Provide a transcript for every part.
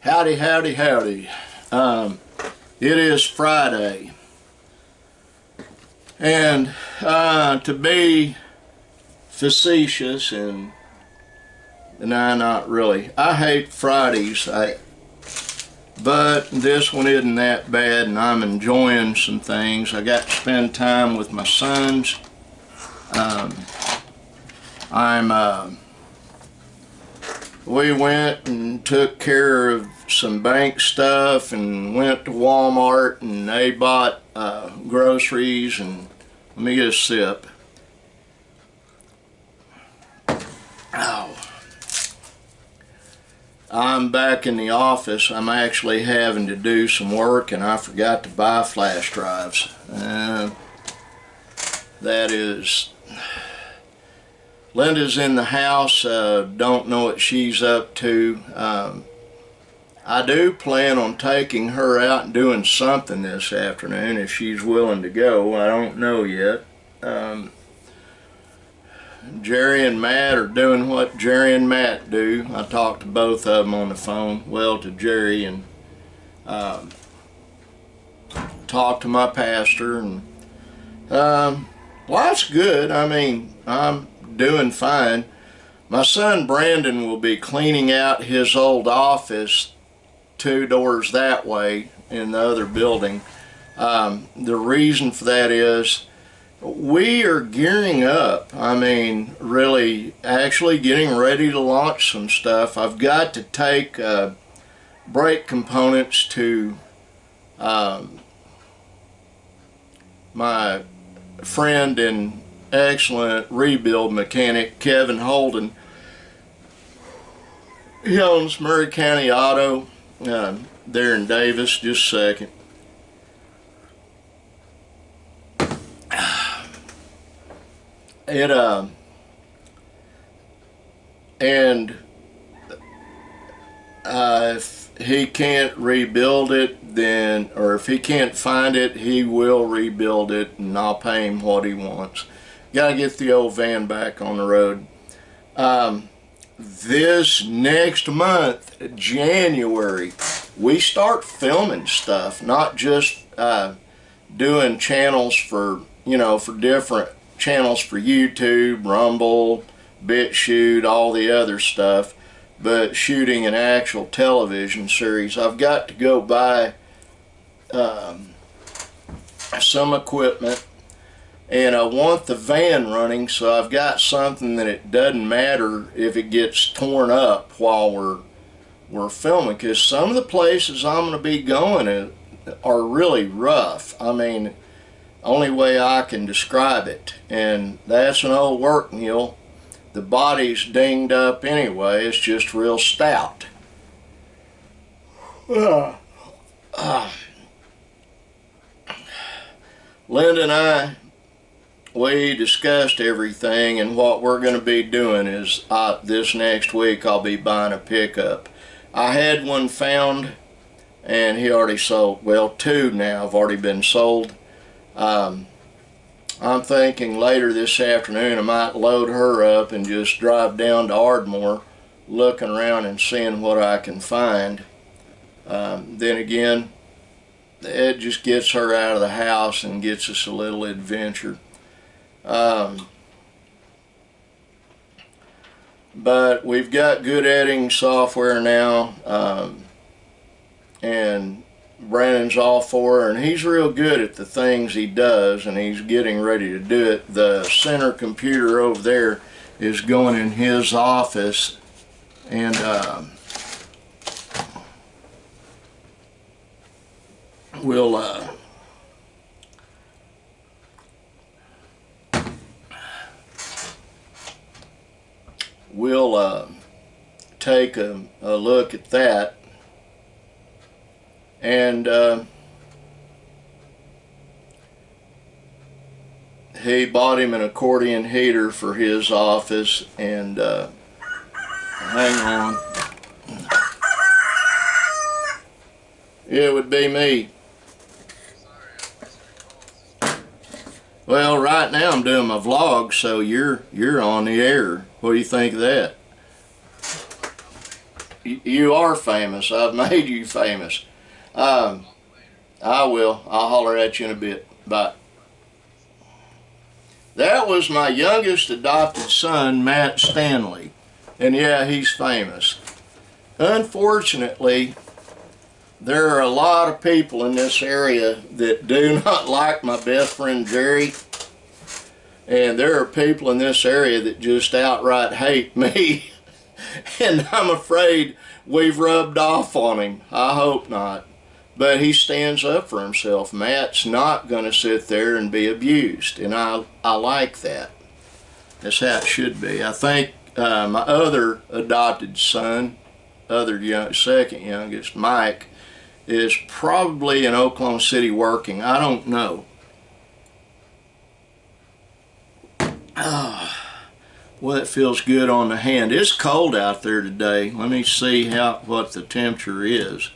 Howdy, howdy, howdy. It is Friday. And to be facetious, and not really, I hate Fridays, but this one isn't that bad, and I'm enjoying some things. I got to spend time with my sons. We went and took care of some bank stuff and went to Walmart, and they bought groceries. And let me get a sip. Oh. I'm back in the office. I'm actually having to do some work, and I forgot to buy flash drives. That is... Linda's in the house. Don't know what she's up to. I do plan on taking her out and doing something this afternoon if she's willing to go. I don't know yet. Jerry and Matt are doing what Jerry and Matt do. I talked to both of them on the phone. Well, to Jerry, and talked to my pastor, and life's good. I mean, I'm doing fine. My son Brandon will be cleaning out his old office 2 doors that way in the other building. The reason for that is we are gearing up. I mean, really actually getting ready to launch some stuff. I've got to take brake components to my friend and excellent rebuild mechanic, Kevin Holden. He owns Murray County Auto there in Davis. Just a second. If he can't rebuild it, then, or if he can't find it, he will rebuild it, and I'll pay him what he wants. Gotta get the old van back on the road. This next month, January, we start filming stuff, not just doing channels for, for different channels for YouTube, Rumble, BitChute, all the other stuff, but shooting an actual television series. I've got to go buy some equipment, and I want the van running, so I've got something that it doesn't matter if it gets torn up while we're filming, because some of the places I'm going to be going are really rough. I mean, only way I can describe it, and that's an old work mule. The body's dinged up anyway. It's just real stout. Linda and I, we discussed everything, and what we're going to be doing is this next week I'll be buying a pickup. I had one found, and he already sold. Well, 2 now have already been sold. I'm thinking later this afternoon I might load her up and just drive down to Ardmore, looking around and seeing what I can find. Then again, it just gets her out of the house and gets us a little adventure. But we've got good editing software now, and Brandon's all for her, and he's real good at the things he does, and he's getting ready to do it. The center computer over there is going in his office, and we'll take a look at that. And he bought him an accordion heater for his office, and hang on, it would be me. Well, right now I'm doing my vlog, so you're on the air. What do you think of that? You are famous. I've made you famous. Um, I will. I'll holler at you in a bit. Bye. That was my youngest adopted son, Matt Stanley. And yeah, he's famous. Unfortunately, there are a lot of people in this area that do not like my best friend Jerry. And there are people in this area that just outright hate me. And I'm afraid we've rubbed off on him. I hope not. But he stands up for himself. Matt's not going to sit there and be abused. And I like that. That's how it should be. I think my other adopted son, second youngest, Mike, is probably in Oklahoma City working. I don't know. Well, it feels good on the hand. It's cold out there today. Let me see what the temperature is.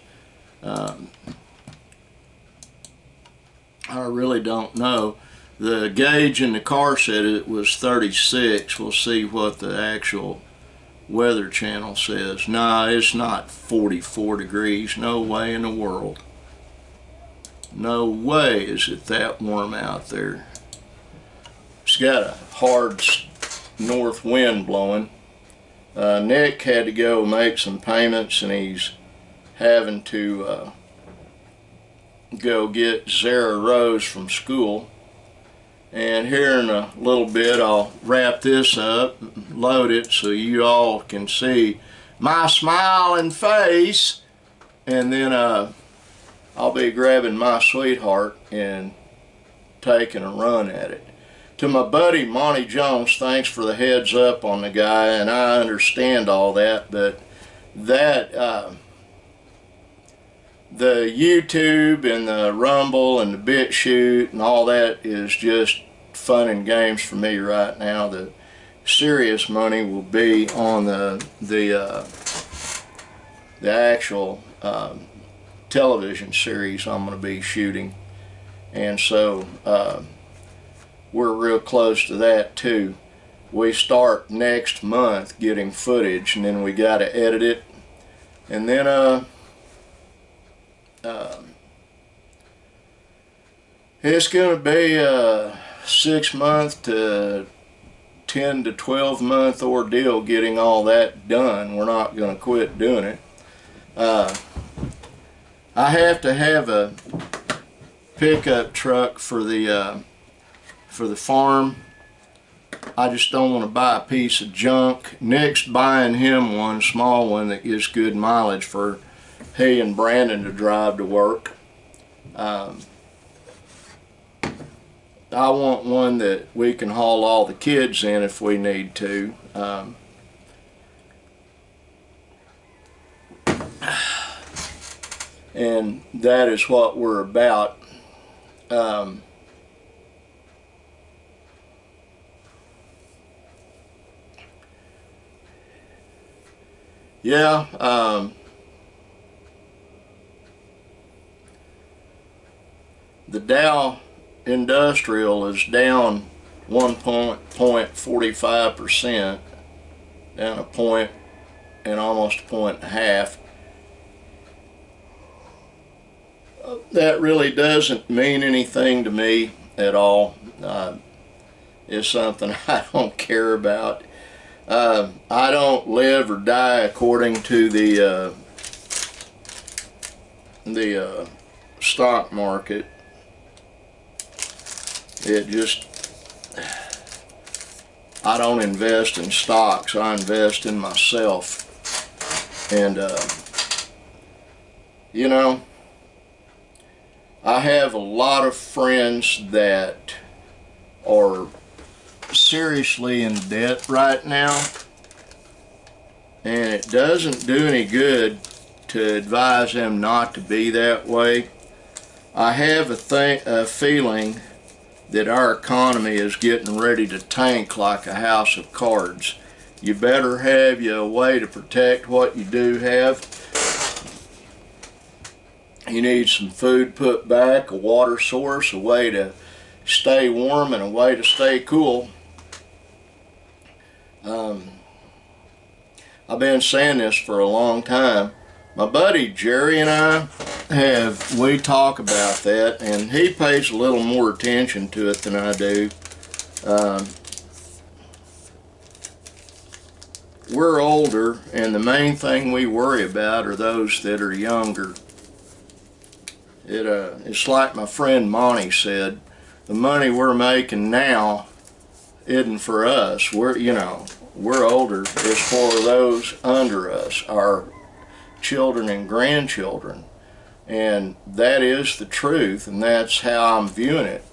I really don't know. The gauge in the car said it was 36. We'll see what the actual Weather Channel says. Nah, it's not 44 degrees. No way in the world. No way is it that warm out there. It's got a hard north wind blowing. Nick had to go make some payments, and he's having to go get Zara Rose from school. And here in a little bit I'll wrap this up, load it so you all can see my smiling face, and then I'll be grabbing my sweetheart and taking a run at it. To my buddy Monty Jones, thanks for the heads up on the guy, and I understand all that, but that the YouTube and the Rumble and the BitChute and all that is just fun and games for me right now. The serious money will be on the actual television series I'm going to be shooting, and so we're real close to that too. We start next month getting footage, and then we got to edit it, and then it's going to be a 6-month to 10 to 12-month ordeal getting all that done. We're not going to quit doing it. I have to have a pickup truck for the farm. I just don't want to buy a piece of junk. Nick's buying him one, small one that gives good mileage for he and Brandon to drive to work. I want one that we can haul all the kids in if we need to. And that is what we're about. Yeah, the Dow Industrial is down 1.45%, down a point and almost a point and a half. That really doesn't mean anything to me at all. It's something I don't care about. I don't live or die according to the stock market. It just, I don't invest in stocks, I invest in myself. And you know, I have a lot of friends that are seriously in debt right now, and it doesn't do any good to advise them not to be that way. I have a feeling that our economy is getting ready to tank like a house of cards. You better have you a way to protect what you do have. You need some food put back, a water source, a way to stay warm, and a way to stay cool. I've been saying this for a long time. My buddy Jerry and we talk about that, and he pays a little more attention to it than I do. We're older, and the main thing we worry about are those that are younger. It's like my friend Monty said, the money we're making now isn't for us. We're older. It's for those under us, our children and grandchildren. And that is the truth, and that's how I'm viewing it.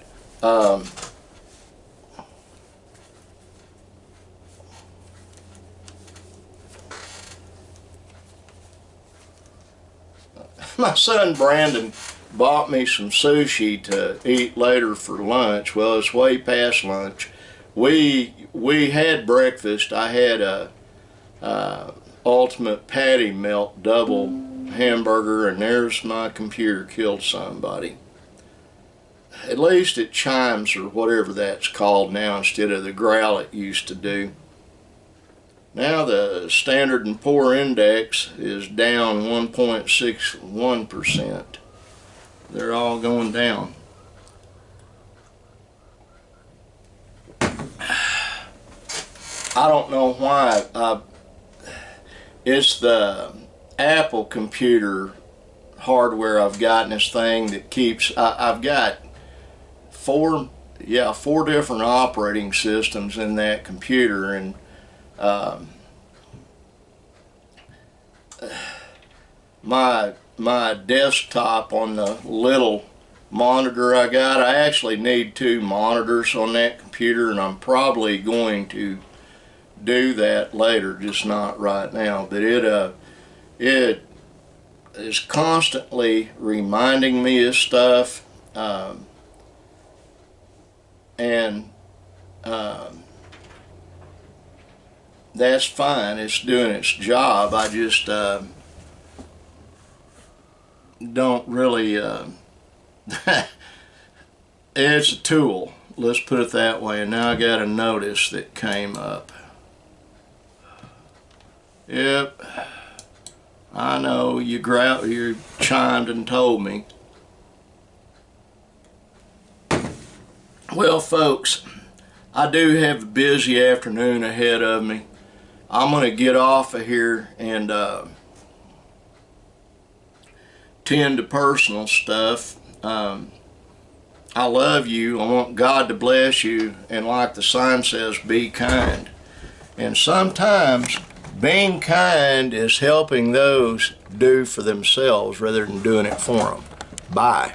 My son Brandon bought me some sushi to eat later for lunch. Well, it's way past lunch. We had breakfast. I had a ultimate patty melt double hamburger, and there's my computer killed somebody. At least it chimes, or whatever that's called now, instead of the growl it used to do. Now the Standard & Poor Index is down 1.61%. They're all going down. I don't know why. It's the Apple computer hardware I've got in this thing that keeps. I've got four different operating systems in that computer, and my desktop on the little monitor I got, I actually need 2 monitors on that computer, and I'm probably going to do that later, just not right now. But it is constantly reminding me of stuff, and that's fine. It's doing its job. I just don't really it's a tool, let's put it that way. And now I got a notice that came up. Yep, I know, you chimed and told me. Well, folks, I do have a busy afternoon ahead of me. I'm going to get off of here and tend to personal stuff. I love you. I want God to bless you, and like the sign says, be kind. And sometimes being kind is helping those do for themselves rather than doing it for them. Bye.